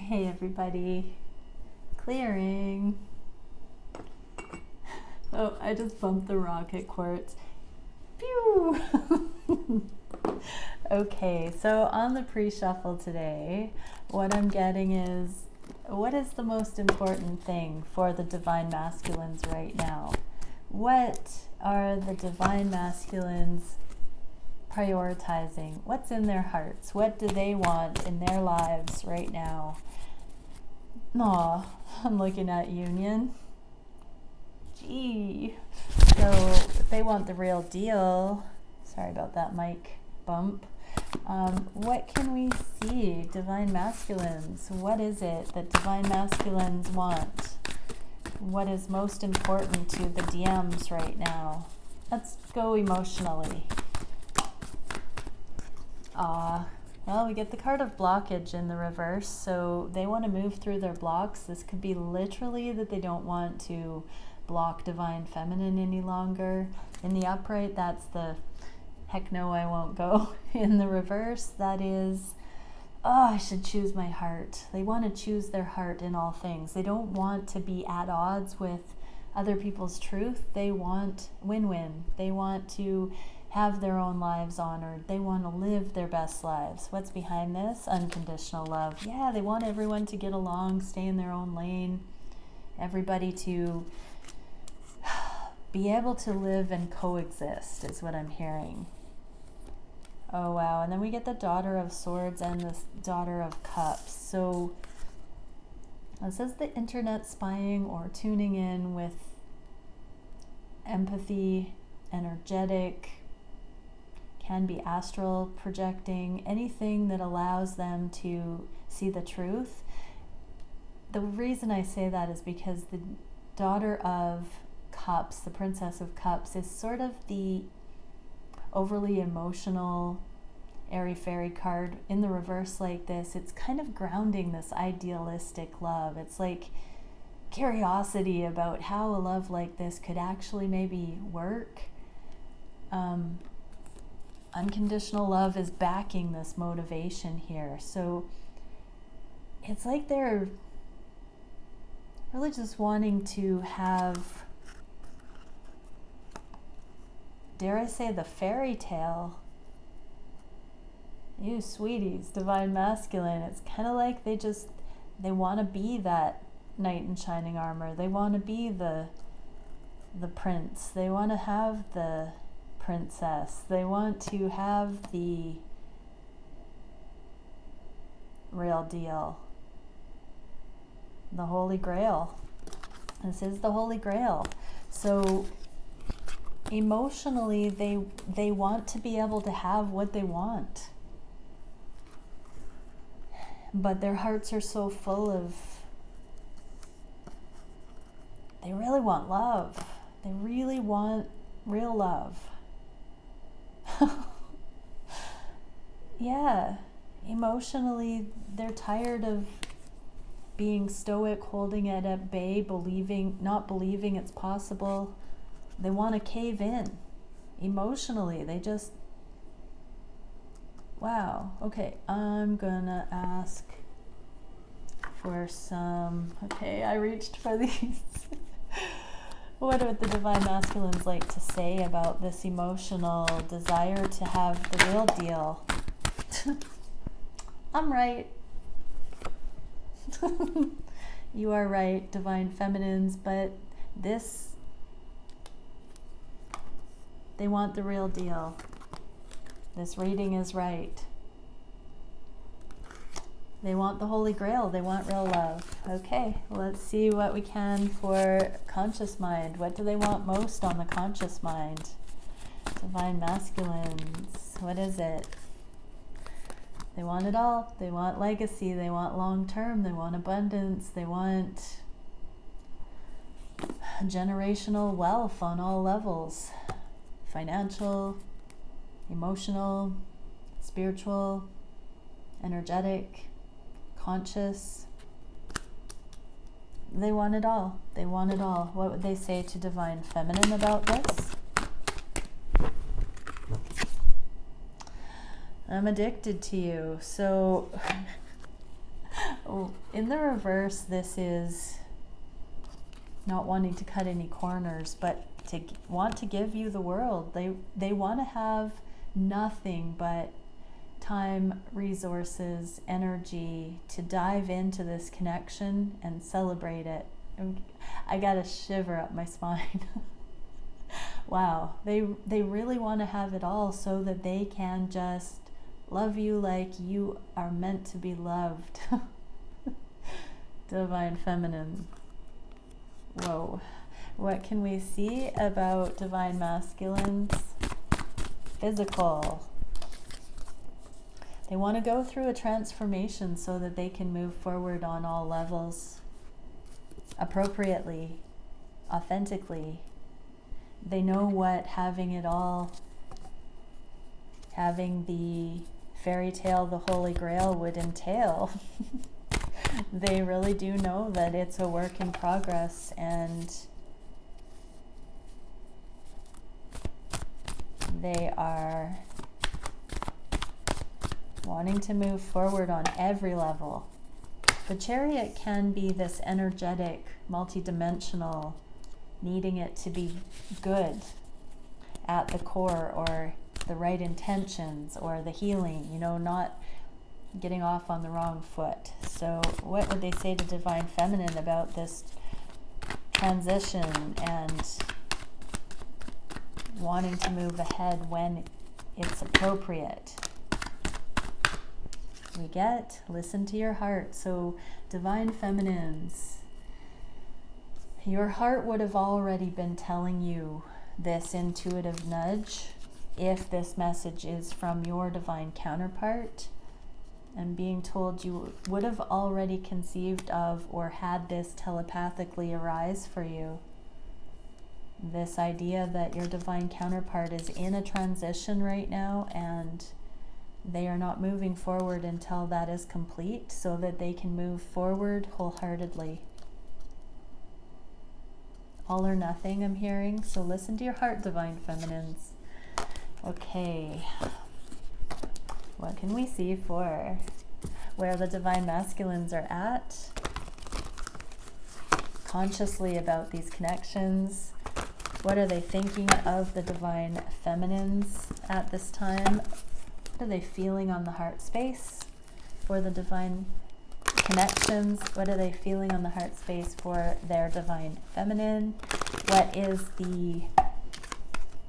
Hey everybody, clearing. Oh, I just bumped the rocket quartz. Pew! Okay, so on the pre-shuffle today, what I'm getting is, what is the most important thing for the Divine Masculines right now? What are the Divine Masculines prioritizing? What's in their hearts? What do they want in their lives right now? Aw, I'm looking at Union. Gee. So if they want the real deal, sorry about that mic bump. What can we see? Divine Masculines. What is it that Divine Masculines want? What is most important to the DMs right now? Let's go emotionally. Well, we get the card of blockage in the reverse, so they want to move through their blocks. This could be literally that they don't want to block Divine Feminine any longer. In the upright, that's the heck no, I won't go. In the reverse, that is, oh, I should choose my heart. They want to choose their heart in all things. They don't want to be at odds with other people's truth. They want win-win. They want to have their own lives honored. They want to live their best lives. What's behind this? Unconditional love. Yeah, they want everyone to get along, stay in their own lane, everybody to be able to live and coexist is what I'm hearing. Oh wow, and then we get the Daughter of Swords and the Daughter of Cups. So this is the internet spying or tuning in with empathy, energetic, can be astral projecting, anything that allows them to see the truth. The reason I say that is because the Daughter of Cups, the Princess of Cups, is sort of the overly emotional airy-fairy card in the reverse like this. It's kind of grounding this idealistic love. It's like curiosity about how a love like this could actually maybe work. Unconditional love is backing this motivation here. So it's like they're really just wanting to have, dare I say, the fairy tale. You sweeties, Divine Masculine. It's kind of like they want to be that knight in shining armor. They want to be the prince. They want to have the princess. They want to have the real deal. The Holy Grail. This is the Holy Grail. So emotionally, they want to be able to have what they want. But their hearts are so full of, they really want love. They really want real love. Yeah, emotionally, they're tired of being stoic, holding it at bay, not believing it's possible. They want to cave in. Emotionally, they just, wow. Okay, I'm gonna ask for some, okay, I reached for these. What would the Divine Masculines like to say about this emotional desire to have the real deal? I'm right. You are right, Divine Feminines, but this, they want the real deal. This reading is right. They want the Holy Grail. They want real love. Okay, let's see what we can for conscious mind. What do they want most on the conscious mind? Divine Masculines. What is it? They want it all. They want legacy. They want long-term. They want abundance. They want generational wealth on all levels. Financial, emotional, spiritual, energetic, conscious. They want it all. They want it all. What would they say to Divine Feminine about this? I'm addicted to you. So Oh, in the reverse, this is not wanting to cut any corners, but to want to give you the world. They want to have nothing but time, resources, energy to dive into this connection and celebrate it. I got a shiver up my spine. Wow, they really want to have it all so that they can just love you like you are meant to be loved. Divine Feminine. Whoa. What can we see about Divine Masculines? Physical. They want to go through a transformation so that they can move forward on all levels, appropriately, authentically. They know what having it all, having the fairy tale, the Holy Grail would entail. They really do know that it's a work in progress, and they are wanting to move forward on every level. The Chariot can be this energetic, multidimensional, needing it to be good at the core, or the right intentions, or the healing, you know, not getting off on the wrong foot. So what would they say to Divine Feminine about this transition and wanting to move ahead when it's appropriate? We get, listen to your heart. So Divine Feminines, your heart would have already been telling you this intuitive nudge if this message is from your divine counterpart, and being told you would have already conceived of or had this telepathically arise for you. This idea that your divine counterpart is in a transition right now, and they are not moving forward until that is complete, so that they can move forward wholeheartedly. All or nothing, I'm hearing. So listen to your heart, Divine Feminines. Okay. What can we see for where the Divine Masculines are at? Consciously about these connections. What are they thinking of the Divine Feminines at this time? What are they feeling on the heart space for the Divine Connections? What are they feeling on the heart space for their Divine Feminine? What is the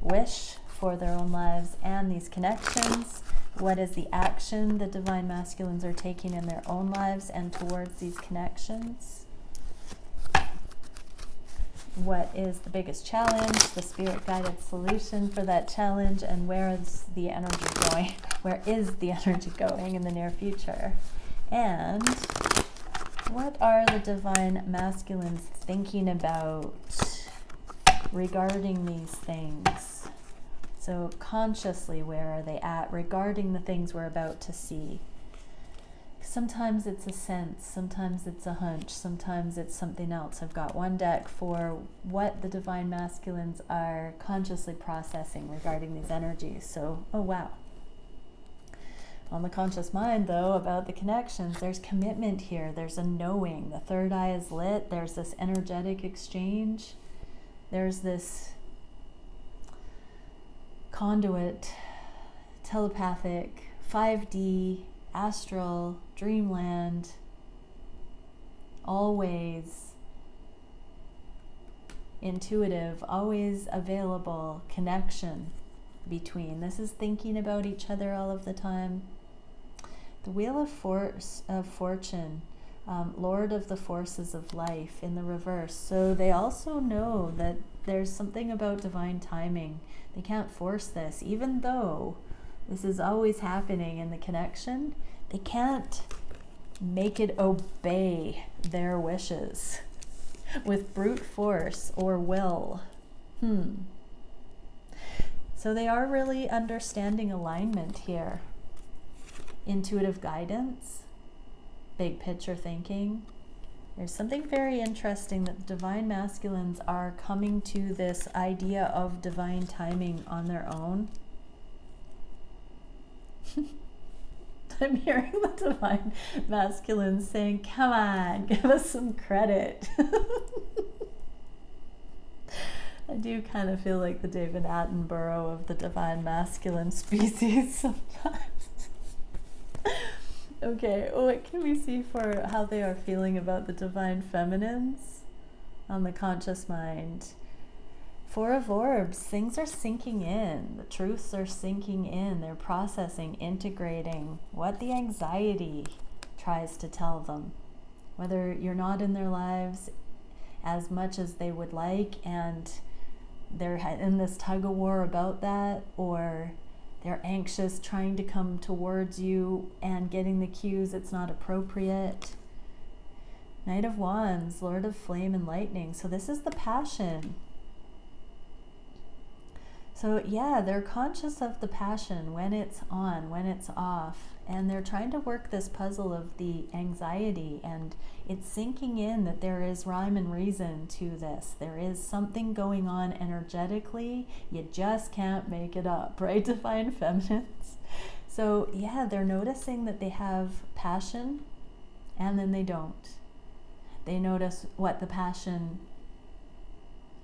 wish for their own lives and these connections? What is the action the Divine Masculines are taking in their own lives and towards these connections? What is the biggest challenge, the spirit-guided solution for that challenge, and where is the energy going? Where is the energy going in the near future? And what are the Divine Masculines thinking about regarding these things? So consciously, where are they at regarding the things we're about to see? Sometimes it's a sense, sometimes it's a hunch, sometimes it's something else. I've got one deck for what the Divine Masculines are consciously processing regarding these energies. So, oh wow. On the conscious mind, though, about the connections, there's commitment here. There's a knowing. The third eye is lit. There's this energetic exchange. There's this conduit, telepathic, 5D, astral, dreamland, always intuitive, always available connection between. This is thinking about each other all of the time. The Wheel of Fortune, Lord of the Forces of Life in the reverse. So they also know that there's something about divine timing. They can't force this, even though this is always happening in the connection. They can't make it obey their wishes with brute force or will. So they are really understanding alignment here. Intuitive guidance, big picture thinking. There's something very interesting that the Divine Masculines are coming to this idea of divine timing on their own. I'm hearing the divine masculine saying, come on, give us some credit. I do kind of feel like the David Attenborough of the divine masculine species sometimes. Okay, what can we see for how they are feeling about the divine feminines on the conscious mind? Four of Orbs, things are sinking in. The truths are sinking in. They're processing, integrating what the anxiety tries to tell them. Whether you're not in their lives as much as they would like and they're in this tug of war about that, or they're anxious trying to come towards you and getting the cues it's not appropriate. Knight of Wands, Lord of Flame and Lightning. So this is the passion. So yeah, they're conscious of the passion, when it's on, when it's off, and they're trying to work this puzzle of the anxiety, and it's sinking in that there is rhyme and reason to this. There is something going on energetically. You just can't make it up, right, divine feminines? So yeah, they're noticing that they have passion, and then they don't. They notice what the passion,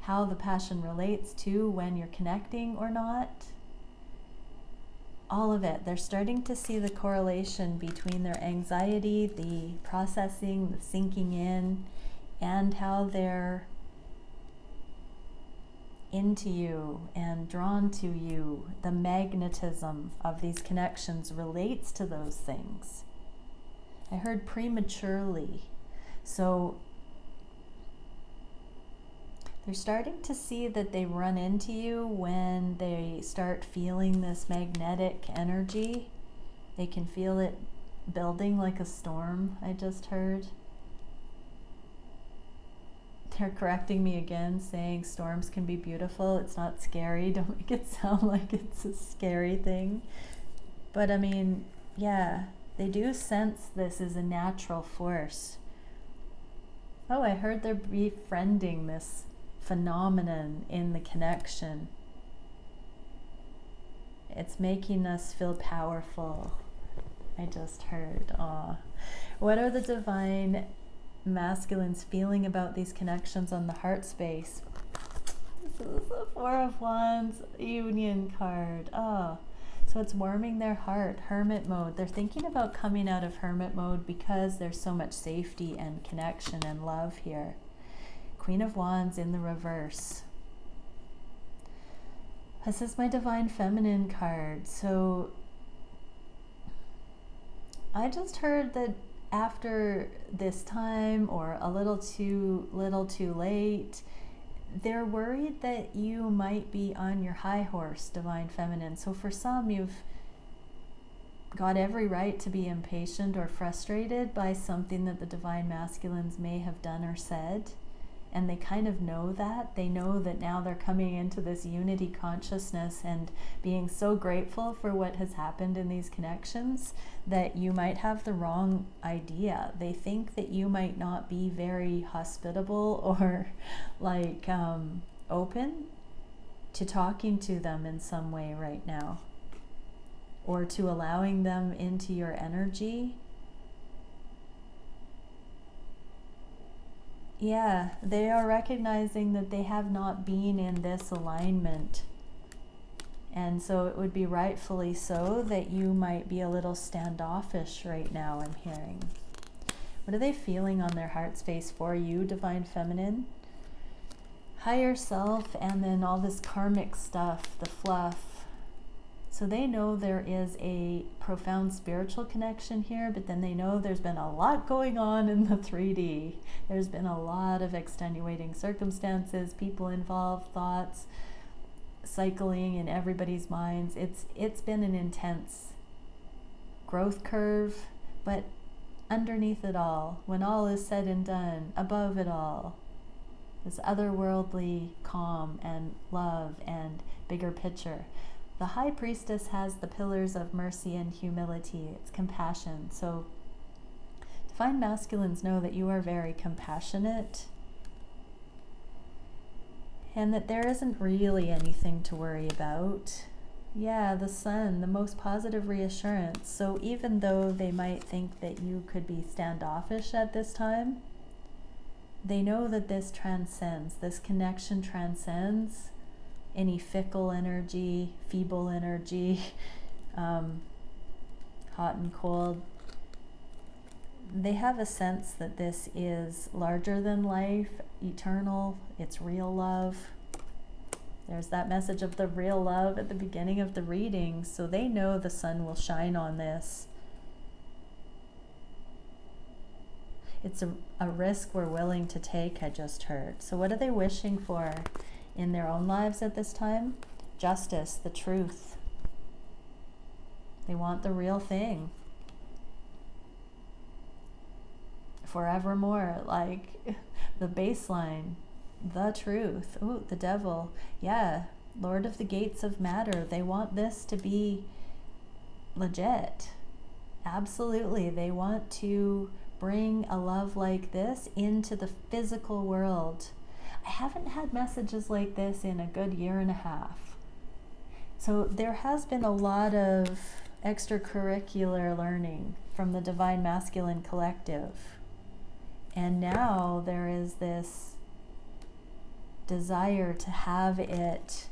how the passion relates to when you're connecting or not. All of it. They're starting to see the correlation between their anxiety, the processing, the sinking in, and how they're into you and drawn to you. The magnetism of these connections relates to those things. I heard prematurely. So they're starting to see that they run into you when they start feeling this magnetic energy. They can feel it building like a storm, I just heard. They're correcting me again, saying storms can be beautiful. It's not scary. Don't make it sound like it's a scary thing. But I mean, yeah, they do sense this is a natural force. Oh, I heard they're befriending this phenomenon in the connection. It's making us feel powerful. I just heard. Aw. What are the divine masculines feeling about these connections on the heart space? This is the Four of Wands union card. Oh, so it's warming their heart. Hermit mode. They're thinking about coming out of hermit mode because there's so much safety and connection and love here. Queen of Wands in the reverse. This is my divine feminine card. So I just heard that after this time, or a little too late, they're worried that you might be on your high horse, divine feminine. So for some, you've got every right to be impatient or frustrated by something that the divine masculines may have done or said. And they kind of know that. They know that now they're coming into this unity consciousness and being so grateful for what has happened in these connections that you might have the wrong idea. They think that you might not be very hospitable or like open to talking to them in some way right now, or to allowing them into your energy. Yeah, they are recognizing that they have not been in this alignment. And so it would be rightfully so that you might be a little standoffish right now, I'm hearing. What are they feeling on their heart space for you, divine feminine? Higher self, and then all this karmic stuff, the fluff. So they know there is a profound spiritual connection here, but then they know there's been a lot going on in the 3D. There's been a lot of extenuating circumstances, people involved, thoughts, cycling in everybody's minds. It's been an intense growth curve, but underneath it all, when all is said and done, above it all, this otherworldly calm and love and bigger picture. The High Priestess has the pillars of mercy and humility. It's compassion. So divine masculines know that you are very compassionate and that there isn't really anything to worry about. Yeah, the sun, the most positive reassurance. So even though they might think that you could be standoffish at this time, they know that this transcends, this connection transcends any fickle energy, feeble energy, hot and cold. They have a sense that this is larger than life, eternal, it's real love. There's that message of the real love at the beginning of the reading, so they know the sun will shine on this. It's a risk we're willing to take, I just heard. So what are they wishing for in their own lives at this time? Justice, the truth. They want the real thing. Forevermore, like the baseline, the truth. Oh, the devil. Yeah, Lord of the gates of matter. They want this to be legit. Absolutely. They want to bring a love like this into the physical world. I haven't had messages like this in a good year and a half. So there has been a lot of extracurricular learning from the Divine Masculine Collective. And now there is this desire to have it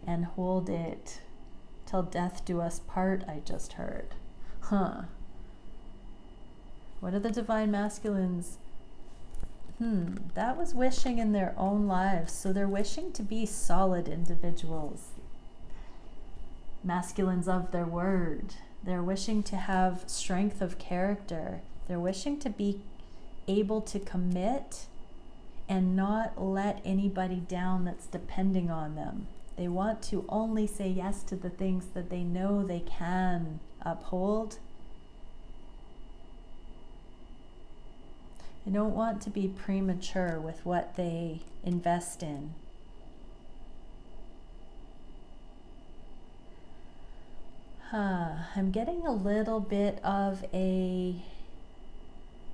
and hold it till death do us part, I just heard. What are the Divine Masculines? That was wishing in their own lives. So they're wishing to be solid individuals. Masculines of their word. They're wishing to have strength of character. They're wishing to be able to commit and not let anybody down that's depending on them. They want to only say yes to the things that they know they can uphold. They don't want to be premature with what they invest in. I'm getting a little bit of a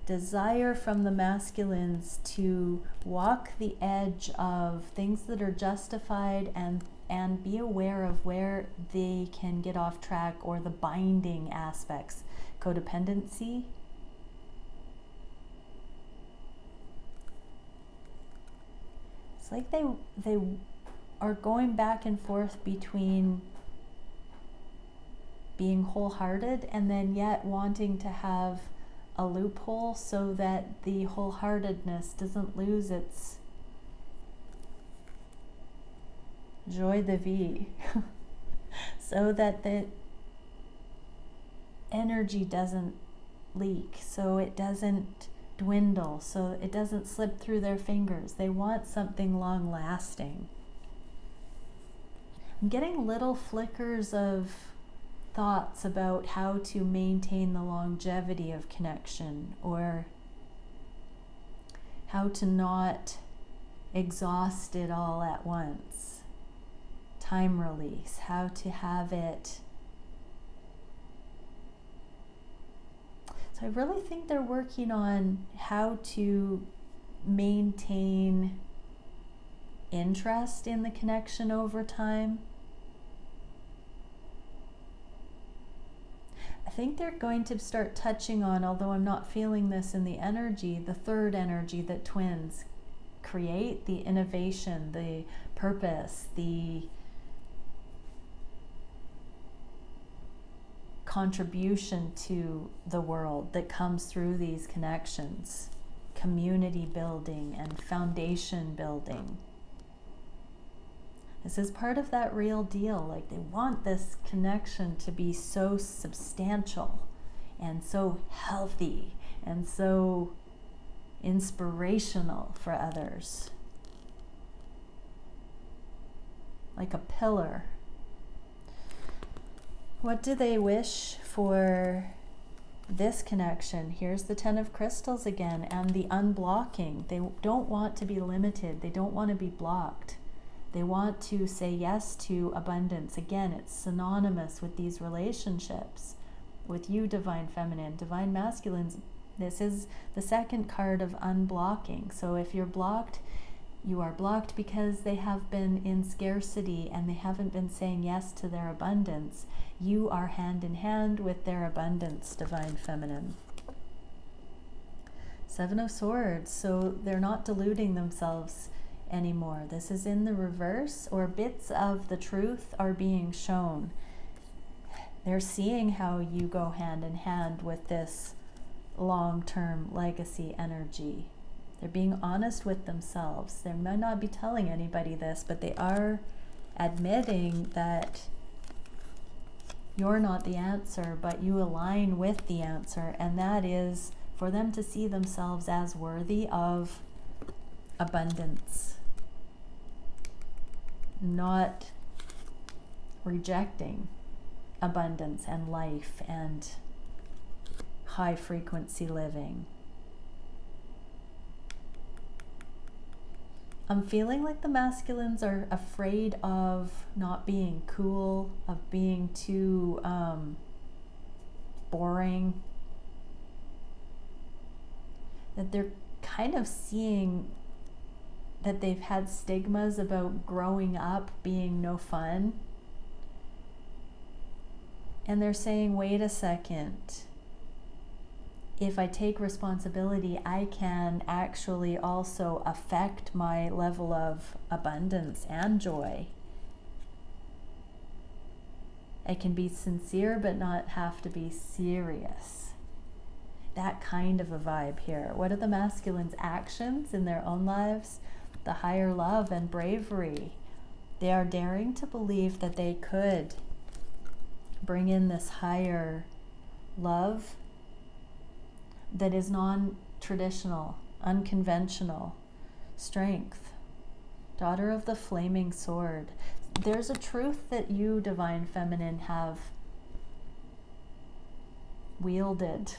desire from the masculines to walk the edge of things that are justified and be aware of where they can get off track, or the binding aspects. Codependency. It's like they are going back and forth between being wholehearted and then yet wanting to have a loophole so that the wholeheartedness doesn't lose its joie de vie, so that the energy doesn't leak, so it doesn't dwindle, so it doesn't slip through their fingers. They want something long lasting. I'm getting little flickers of thoughts about how to maintain the longevity of connection, or how to not exhaust it all at once. Time release, how to have it. So I really think they're working on how to maintain interest in the connection over time. I think they're going to start touching on, although I'm not feeling this in the energy, the third energy that twins create, the innovation, the purpose, the contribution to the world that comes through these connections. Community building and foundation building. This is part of that real deal. Like, they want this connection to be so substantial and so healthy and so inspirational for others. Like a pillar. What do they wish for this connection? Here's the 10 of Crystals again, and the unblocking. They don't want to be limited. They don't want to be blocked. They want to say yes to abundance. Again, it's synonymous with these relationships. With you, Divine Feminine. Divine Masculines, this is the second card of unblocking. So if you're blocked You are blocked because they have been in scarcity and they haven't been saying yes to their abundance. You are hand in hand with their abundance, Divine Feminine. Seven of Swords, so they're not deluding themselves anymore. This is in the reverse, or bits of the truth are being shown. They're seeing how you go hand in hand with this long-term legacy energy. They're being honest with themselves. They might not be telling anybody this, but they are admitting that you're not the answer, but you align with the answer, and that is for them to see themselves as worthy of abundance, not rejecting abundance and life and high frequency living. I'm feeling like the masculines are afraid of not being cool, of being too boring, that they're kind of seeing that they've had stigmas about growing up being no fun. And they're saying, wait a second, if I take responsibility, I can actually also affect my level of abundance and joy. I can be sincere but not have to be serious. That kind of a vibe here. What are the masculines' actions in their own lives? The higher love and bravery. They are daring to believe that they could bring in this higher love that is non-traditional, unconventional strength. Daughter of the Flaming Sword. There's a truth that you, Divine Feminine, have wielded.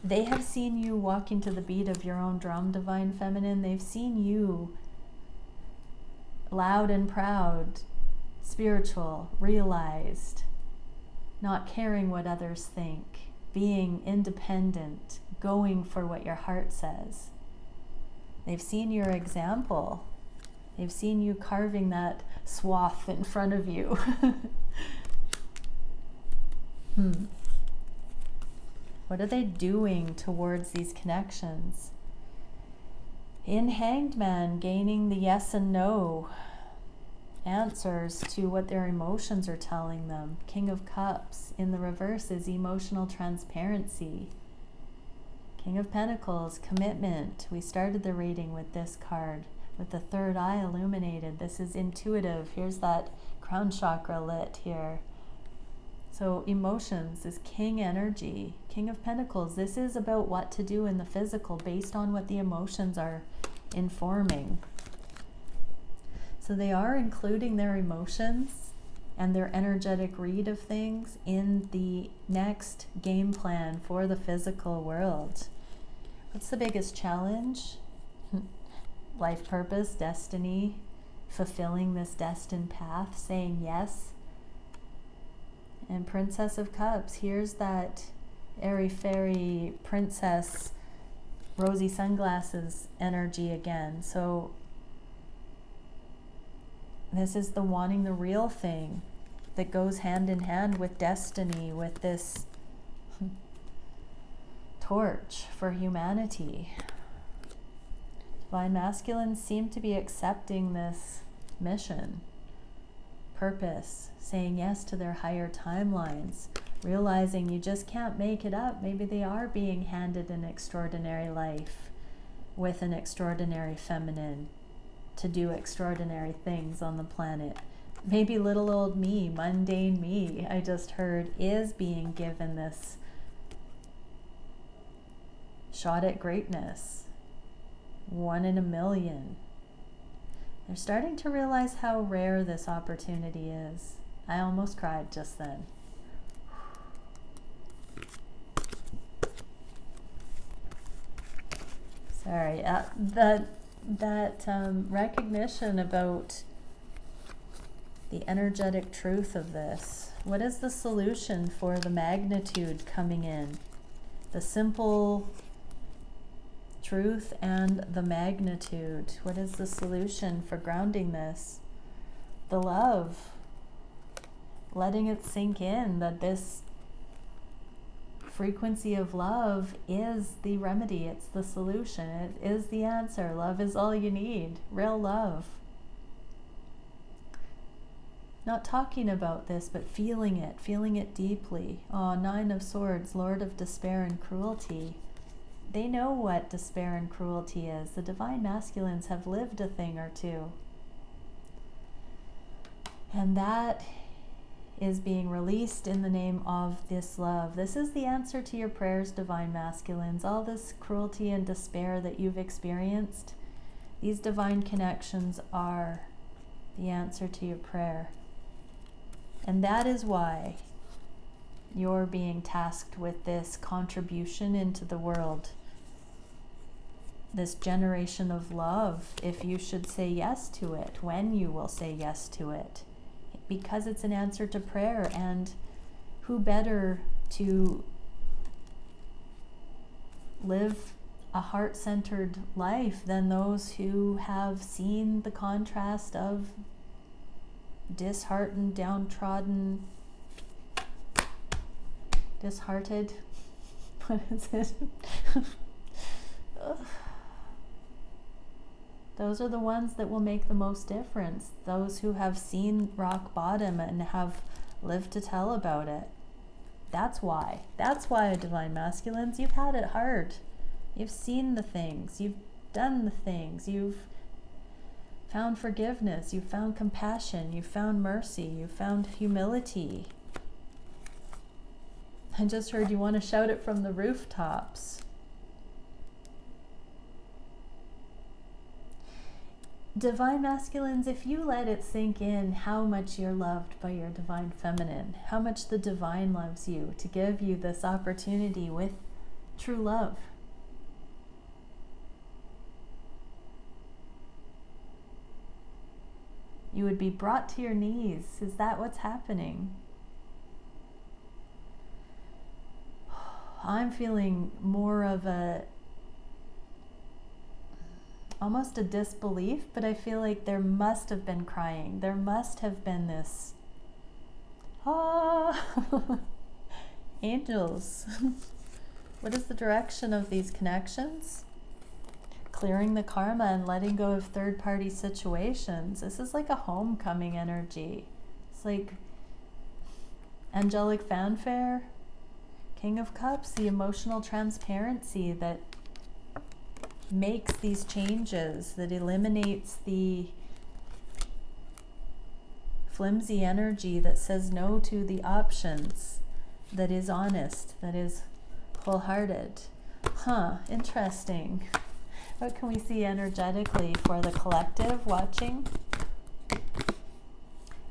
They have seen you walking to the beat of your own drum, Divine Feminine. They've seen you loud and proud, spiritual, realized, not caring what others think, being independent, going for what your heart says. They've seen your example. They've seen you carving that swath in front of you. What are they doing towards these connections? In Hanged Man, gaining the yes and no answers to what their emotions are telling them. King of Cups in the reverse is emotional transparency. King of Pentacles, commitment. We started the reading with this card, with the third eye illuminated. This is intuitive. Here's that crown chakra lit here. So emotions is king energy. King of Pentacles, this is about what to do in the physical based on what the emotions are informing. So they are including their emotions and their energetic read of things in the next game plan for the physical world. What's the biggest challenge? Life purpose, destiny, fulfilling this destined path, saying yes. And Princess of Cups, here's that airy-fairy princess, rosy sunglasses energy again. So this is the wanting the real thing that goes hand in hand with destiny, with this torch for humanity. Divine masculines seem to be accepting this mission, purpose, saying yes to their higher timelines, realizing you just can't make it up. Maybe they are being handed an extraordinary life with an extraordinary feminine to do extraordinary things on the planet. Maybe little old me, mundane me, I just heard, is being given this shot at greatness. 1 in a million. They're starting to realize how rare this opportunity is. I almost cried just then. Sorry, that recognition about the energetic truth of this. What is the solution for the magnitude coming in? The simple truth and the magnitude. What is the solution for grounding this? The love. Letting it sink in that this frequency of love is the remedy. It's the solution. It is the answer. Love is all you need. Real love. Not talking about this, but feeling it deeply. Oh, Nine of Swords, Lord of Despair and Cruelty. They know what despair and cruelty is. The divine masculines have lived a thing or two. And that is being released in the name of this love. This is the answer to your prayers, divine masculines. All this cruelty and despair that you've experienced, these divine connections are the answer to your prayer. And that is why you're being tasked with this contribution into the world. This generation of love, if you should say yes to it, when you will say yes to it. Because it's an answer to prayer, and who better to live a heart-centered life than those who have seen the contrast of disheartened, downtrodden, disheartened, what is it? Those are the ones that will make the most difference. Those who have seen rock bottom and have lived to tell about it. That's why. That's why, divine masculines, you've had it hard. You've seen the things. You've done the things. You've found forgiveness. You've found compassion. You've found mercy. You've found humility. I just heard you want to shout it from the rooftops. Divine masculines, if you let it sink in how much you're loved by your divine feminine, how much the divine loves you to give you this opportunity with true love. You would be brought to your knees. Is that what's happening? I'm feeling more of almost a disbelief, but I feel like there must have been crying. There must have been this, angels. What is the direction of these connections? Clearing the karma and letting go of third-party situations. This is like a homecoming energy. It's like angelic fanfare, King of Cups, the emotional transparency that makes these changes, that eliminates the flimsy energy that says no to the options, that is honest, that is wholehearted. Interesting. What can we see energetically for the collective watching?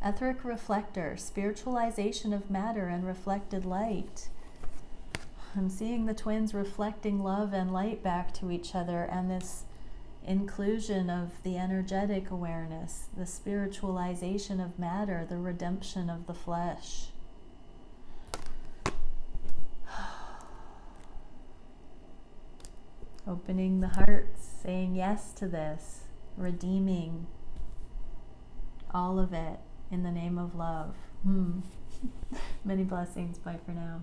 Etheric reflector, spiritualization of matter and reflected light. I'm seeing the twins reflecting love and light back to each other, and this inclusion of the energetic awareness, the spiritualization of matter, the redemption of the flesh. Opening the hearts, saying yes to this, redeeming all of it in the name of love. Many blessings. Bye for now.